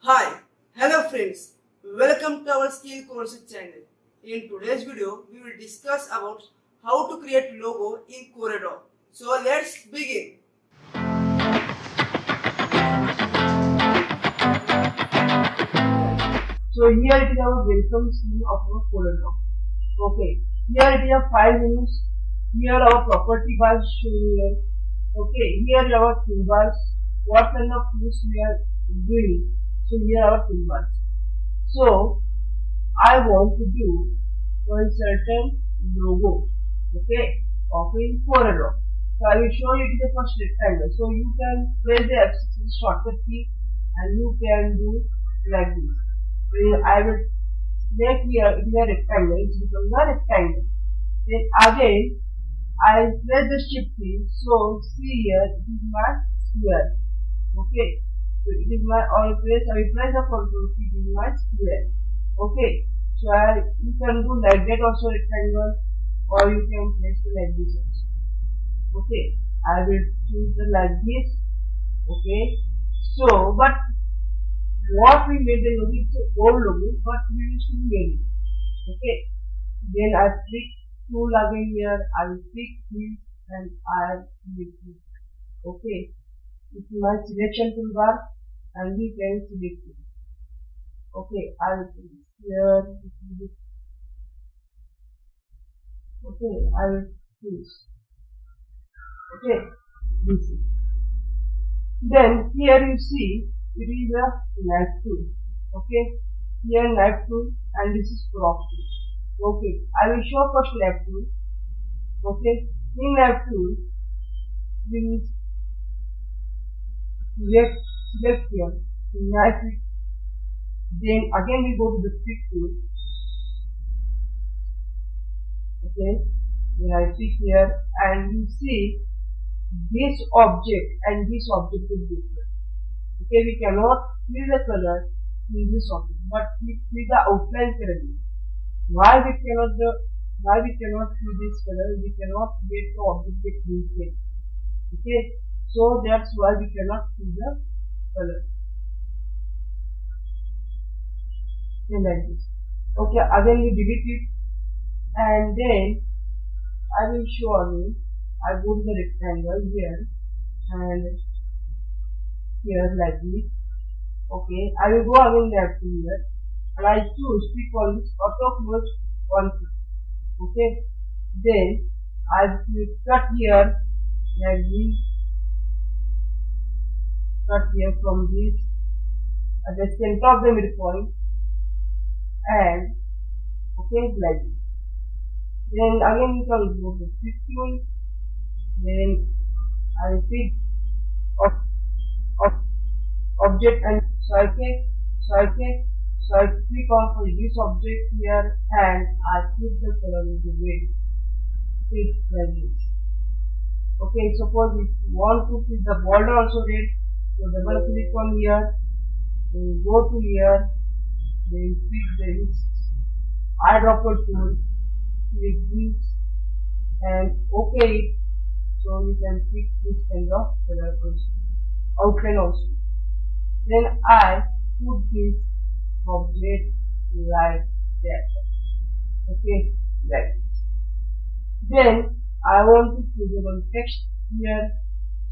Hi, hello friends, welcome to our skill courses channel. In today's video, we will discuss about how to create logo in Creat. So let's begin. So here it is our welcome screen of our Creat. Okay, here it is a file menus. Here our property bar is shown here. Okay, here our toolbars. What kind of tools we are doing? So here our toolbars. So I want to do one certain logo. Okay, of in Creat. So I will show you the first rectangle. So you can press the F6 shortcut key and you can do like this. I will select here it is a rectangle, it becomes a rectangle. Then again I press the shift key, so see here it is my square. Okay, so it is my I will press the control key, it is my square. Okay, so you can do like that also rectangle, or you can press like this also. Okay, I will choose the like this. Okay, so but what we made the logo is an old logo, but we used to made it. Okay, then I click tool again here, I will click this and I click it. Okay, it's my selection toolbar and we can select it. Okay, I will click here. Okay, I will choose. Okay, this is. Then here you see it is a knife tool. Okay, here knife tool and this is crop tool. Okay, I will show first knife tool. Okay, in knife tool we will select here knife it. Then again we go to the pick tool. Okay, then I pick here and you see this object and this object is different. Okay, we cannot fill the color in this object, but we fill the outline color. Why we cannot fill this color? We cannot get the object get printed. Okay, so that's why we cannot fill the color. Okay, like this. Okay, again we delete it and then I will show again. I go to the rectangle here and here like this. Okay, I will go again left here and I choose click on this auto close on. Okay, then I will cut here like this, cut here from this at the center of the midpoint and okay like this. Then again you can go to pick tool, then I will pick of object and so I click on for this object here and I put the color into red. Okay, like this. Okay, suppose if you want to put the border also red, so double click on here, then go to here, then pick this eyedropper tool, click this and okay it. So you can pick this kind of color also, outline also. Then I put this object like that. Okay, like this. Then I want to put the text here.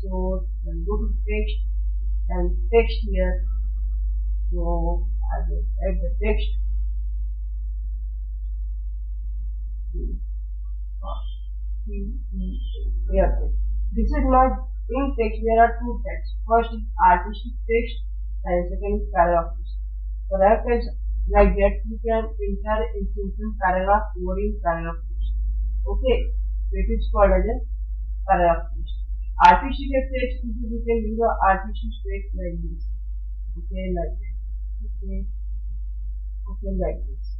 So I go to text and text here. So I will add the text. Here. This is not in text. There are two texts. First is artistic text and second is paragraph text. For reference like that, you can enter in simple paragraph or in paragraph text. Okay, so it is called as a paragraph text. Artistic text, you can use the artistic text like this. Okay, like that. Okay, okay, like this.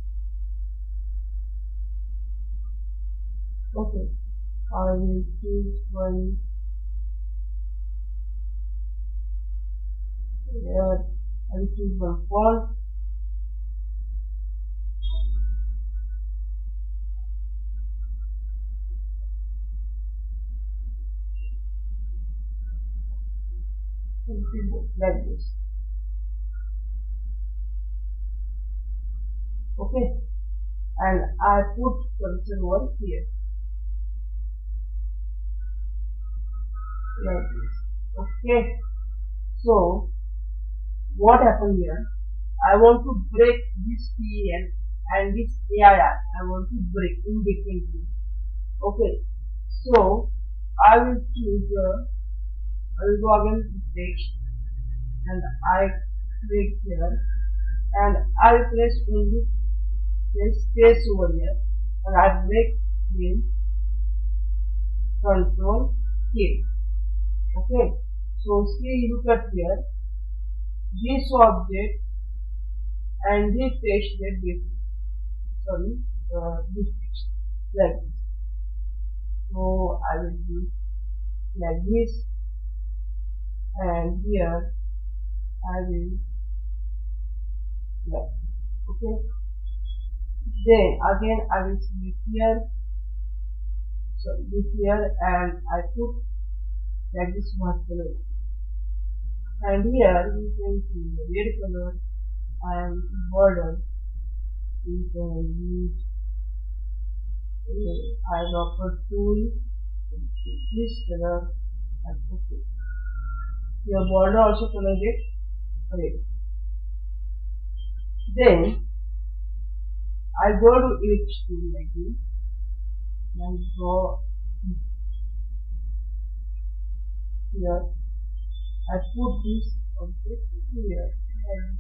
Okay, I will choose one here. I will choose one font. Like this. Okay, and I put cursor over here like this. Okay, so what happened here? I want to break this PEN and this AIR. I want to break in between two. Okay, so I will choose I will go again to text and I click here and I will press only this space over here and I make in control K. Okay, so see look at here this object and this text get different. Sorry, this text like this. So I will do like this and here I will like okay. Then again I will select here, sorry this here and I put like this white color and here you can see the red color and border you can use eyedropper tool this color and okay. Your border also color get red. Then I go to ellipse tool like this and draw here. I put this object here and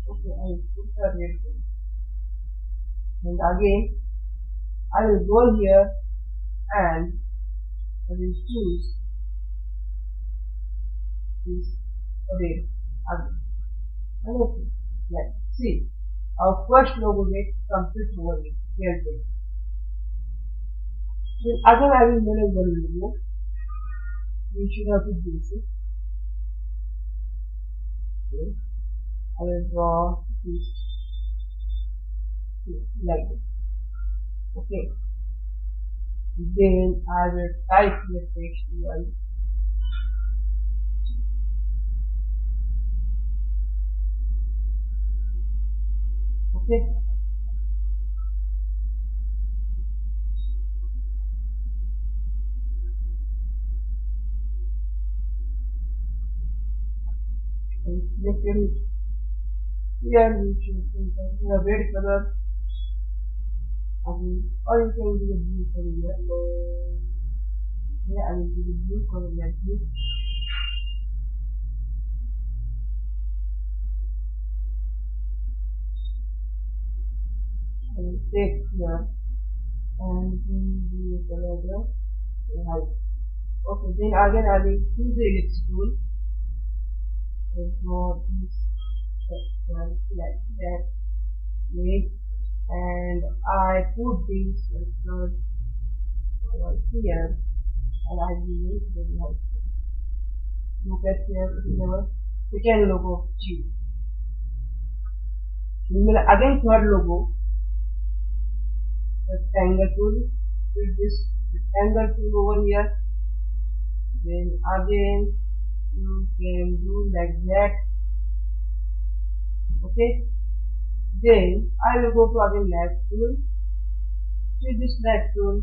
okay I will put the red color and again I will go here and I will choose this red again and okay like see our first logo get complete over here. Then again I will manage one logo. We should have to do this. Okay. I will draw this here, like this. Okay. Then I will type here text here. Okay. And select it. Here we should select a red color. Okay. Or you can do the blue color here. Here I will do the blue color like this. I will take here and then the color white. Okay, then again I will choose the ellipse tool and draw this section like that way and I put this section over here and I will make the white. Look at here, it is our second logo of G. Again third logo, rectangle tool, with this rectangle tool over here. Then again you can do like that. Okay. Then I will go to again left tool. Choose this left tool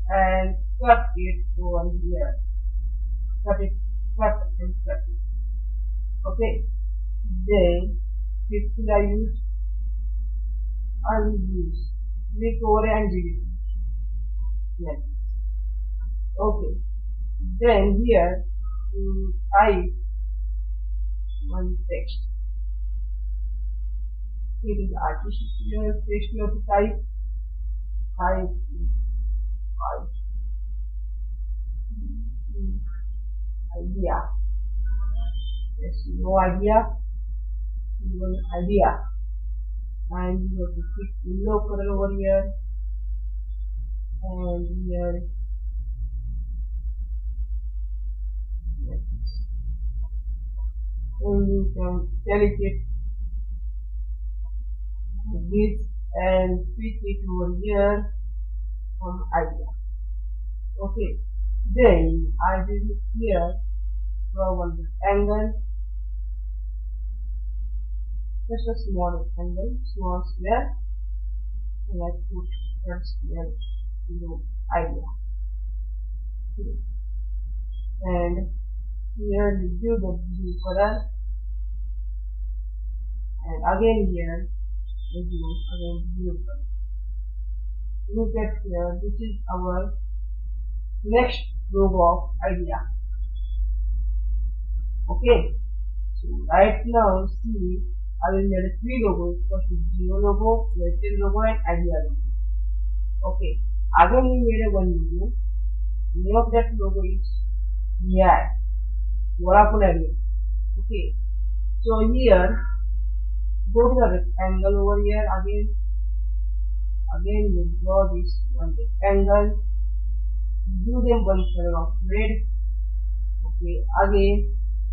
and cut it over here. Cut it, cut and cut it. Okay. Then this tool I will use click over and delete. Like this. Okay. Then here you type one text. It is artificial text you have to type idea. Yes, no idea. One idea. And you have to click yellow color over here and here. And you can select it this and switch it over here from idea. Okay, then I will here draw one rectangle just a small rectangle, small square. Let's put that square below idea. And here we give the blue color, and again here we do again blue color. Look at here, this is our next logo of idea. Okay, so right now see, I will get 3 logos. First is Geo logo, Airtel logo, and idea logo. Okay, again we made a one logo. Name of that logo is Creat, Vodafone idea. Okay, so here go to the rectangle over here. Again we draw this one rectangle, give them one color of red. Okay, again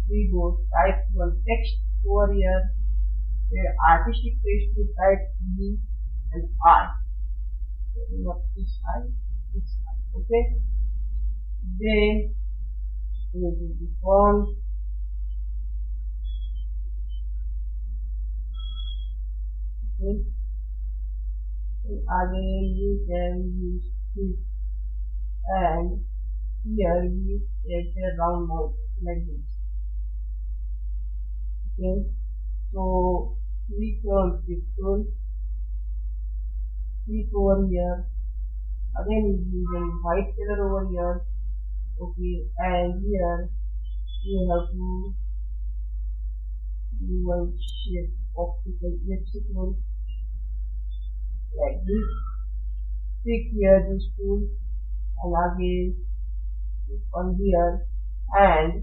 we go type one text over here, where artistic text we type B and I. Not this I, this I. Okay, then we will do the font. Okay, and again you can use this, and here we take a round mouth like this. Okay, so we can pixel, click over here. Again we use a white color over here. Okay, and here we have to do one shape optical electrical like this. Click here this tool, and again click on here and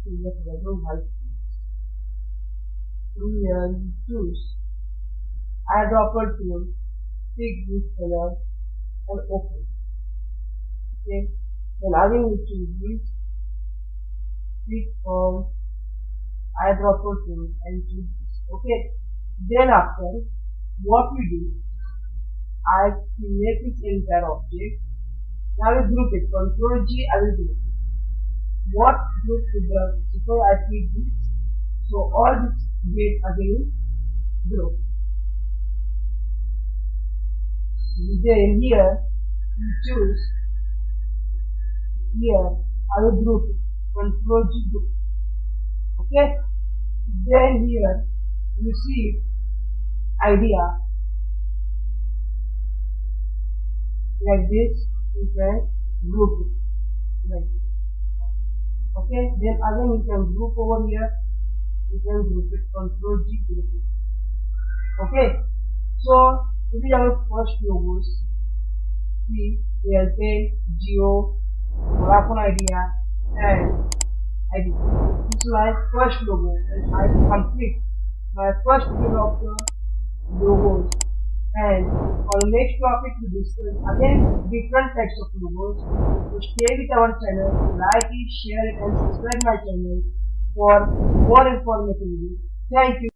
select the white. Here you choose eyedropper tool, pick this color and open. Okay, then again we choose this, click on eyedropper tool and choose this. Okay, then after what we do, I select this entire object. Now I will group it, Ctrl G, I will group it. What group with the, suppose I click this, so all this get again group. Then here we choose, here I will group it, Ctrl G group. Okay, then here you see idea like this, you can group it like this. Okay, then again you can group over here, you can group it, Ctrl G group it. Okay, so this is our first logos. See, Airtel, Jio, Vodafone Idea, and Idea. This is my first logo, and I complete my first video of the logos. And on the next topic we discuss again different types of logos. So stay with our channel, like it, share it, and subscribe my channel for more informative videos. Thank you.